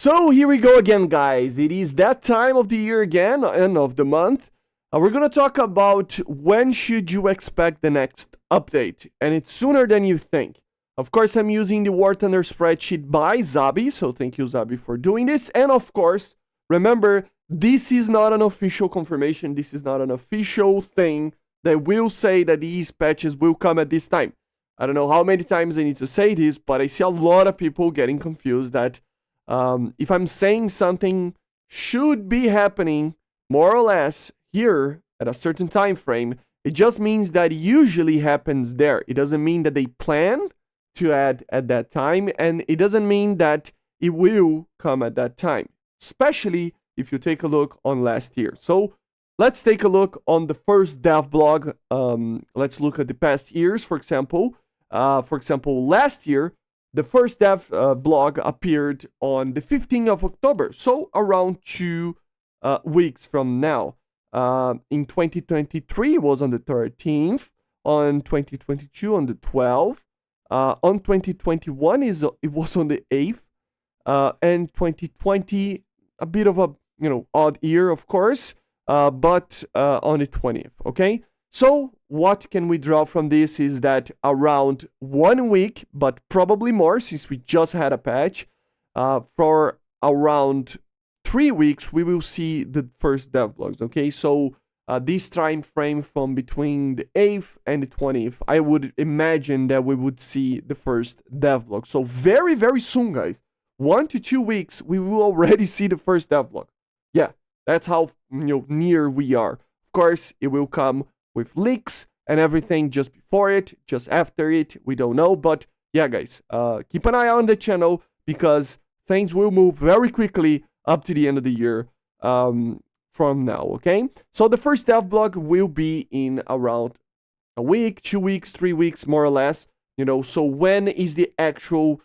So here we go again, guys. It is that time of the year again, and of the month. We're gonna talk about when should you expect the next update, and it's sooner than you think. Of course, I'm using the War Thunder spreadsheet by Zabi, so thank you, Zabi, for doing this. And of course, remember, this is not an official confirmation. This is not an official thing that will say that these patches will come at this time. I don't know how many times I need to say this, but I see a lot of people getting confused that if I'm saying something should be happening more or less here at a certain time frame, it just means that it usually happens there. It doesn't mean that they plan to add at that time, and it doesn't mean that it will come at that time, especially if you take a look on last year. So let's take a look on the first dev blog. Let's look at the past years, for example. Last year, the first dev blog appeared on the 15th of October, so around 2 weeks from now. In 2023, it was on the 13th. On 2022, on the 12th. On 2021, it was on the 8th. And 2020, a bit of a odd year, of course, but on the 20th. Okay. So what can we draw from this is that around 1 week, but probably more since we just had a patch, for around 3 weeks, we will see the first dev blogs, okay? So this time frame from between the 8th and the 20th, I would imagine that we would see the first dev blog. So very, very soon, guys. 1 to 2 weeks, we will already see the first dev blog. Yeah, that's how near we are. Of course, it will come with leaks and everything just before it, just after it, we don't know. But yeah, guys, keep an eye on the channel because things will move very quickly up to the end of the year from now, okay? So the first dev blog will be in around a week, 2 weeks, 3 weeks, more or less. So when is the actual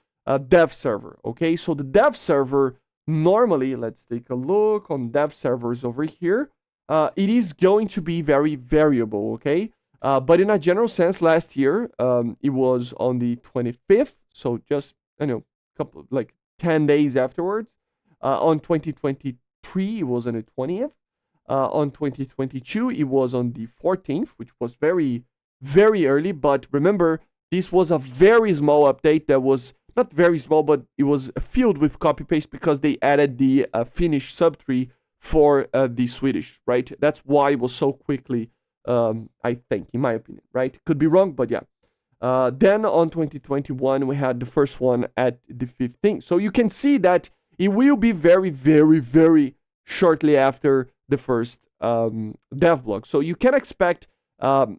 dev server, okay? So the dev server, normally, let's take a look on dev servers over here. It is going to be very variable, okay? But in a general sense, last year, it was on the 25th, so just, couple, 10 days afterwards. On 2023, it was on the 20th. On 2022, it was on the 14th, which was very, very early. But remember, this was a very small update that was not very small, but it was filled with copy-paste because they added the Finnish subtree for the Swedish, right? That's why it was so quickly, I think, in my opinion, right? Could be wrong, but yeah. Then on 2021, we had the first one at the 15th. So you can see that it will be very, very, very shortly after the first dev blog. So you can expect, in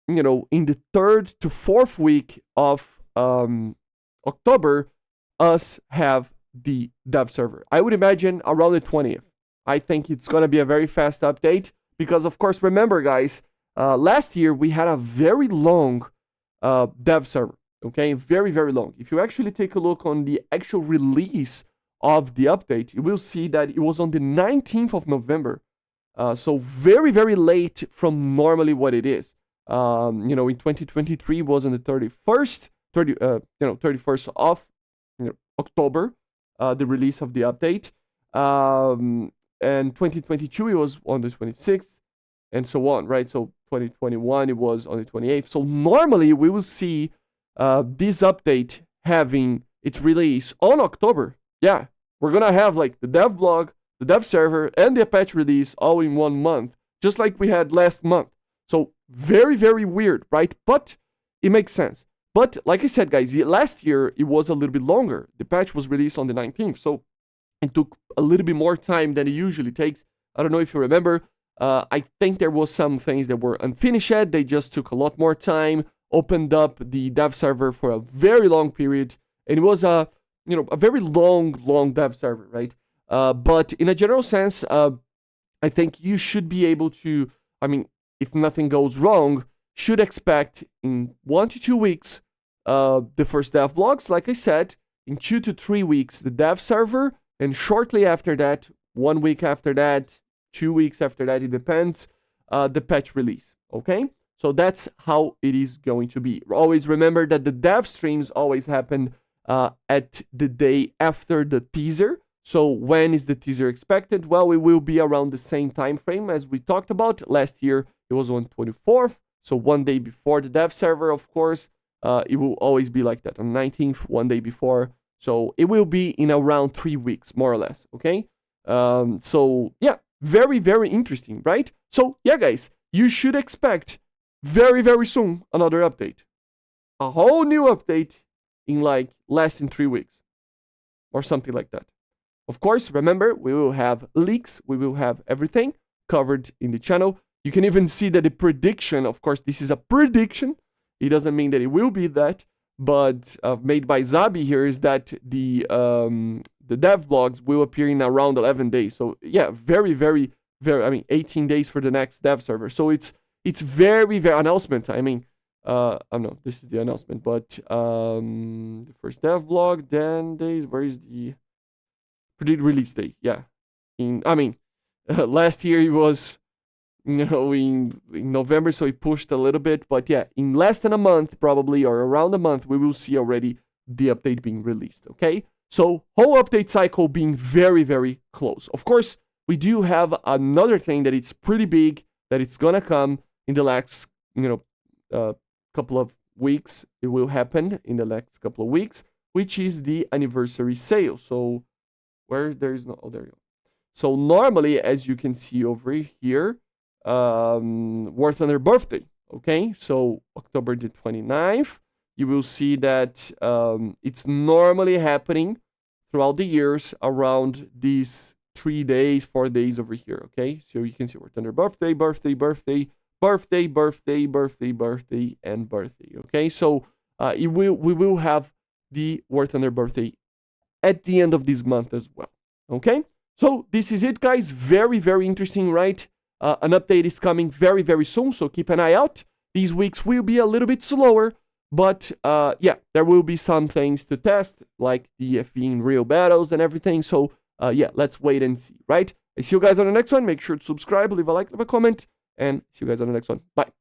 the 3rd to 4th week of October, us have the dev server. I would imagine around the 20th. I think it's going to be a very fast update because, of course, remember, guys, last year we had a very long dev server, okay? Very, very long. If you actually take a look on the actual release of the update, you will see that it was on the 19th of November. So very, very late from normally what it is. In 2023 was on the 31st of October, the release of the update. And 2022 it was on the 26th, and so on, right? So 2021 it was on the 28th. So normally we will see this update having its release on October. Yeah, we're gonna have the dev blog, the dev server, and the patch release all in 1 month, just like we had last month. So very, very weird, right? But it makes sense. But like I said, guys, last year it was a little bit longer. The patch was released on the 19th, so it took a little bit more time than it usually takes. I don't know if you remember. I think there was some things that were unfinished. They just took a lot more time, opened up the dev server for a very long period, and it was a very long dev server, right? But in a general sense, I think you should be able to, if nothing goes wrong, should expect in 1 to 2 weeks the first dev blogs, like I said, in 2 to 3 weeks, the dev server, and shortly after that, 1 week after that, 2 weeks after that, it depends, the patch release, okay? So that's how it is going to be. Always remember that the dev streams always happen at the day after the teaser. So when is the teaser expected? Well, it will be around the same time frame as we talked about. Last year, it was on 24th. So one day before the dev server, of course. It will always be like that on 19th, one day before. So it will be in around 3 weeks, more or less, okay? So yeah, very, very interesting, right? So yeah, guys, you should expect very, very soon another update. A whole new update in like less than 3 weeks or something like that. Of course, remember, we will have leaks, we will have everything covered in the channel. You can even see that the prediction, of course, this is a prediction. It doesn't mean that it will be that, but made by Zabi here is that the dev blogs will appear in around 11 days. So yeah, very, very, very, I mean, 18 days for the next dev server. So it's very, very announcement. I mean, no, this is the announcement, but the first dev blog, then days, where is the predicted release date? Yeah. Last year it was, in November, so it pushed a little bit. But yeah, in less than a month, probably, or around a month, we will see already the update being released, okay? So whole update cycle being very, very close. Of course, we do have another thing that it's pretty big, that it's gonna come in the next, couple of weeks. It will happen in the next couple of weeks, which is the anniversary sale. So where there's no, oh, there you go. So normally, as you can see over here, War Thunder birthday, okay? So October the 29th, you will see that it's normally happening throughout the years around these 3 days, 4 days over here, okay? So you can see War Thunder birthday, birthday, birthday, birthday, birthday, birthday, birthday, and birthday, okay? So we will have the War Thunder birthday at the end of this month as well, okay? So this is it, guys. Very, very interesting, right? An update is coming very, very soon, so keep an eye out. These weeks will be a little bit slower, but yeah, there will be some things to test, like the FV in real battles and everything. So yeah, let's wait and see, right? I see you guys on the next one. Make sure to subscribe, leave a like, leave a comment, and see you guys on the next one. Bye.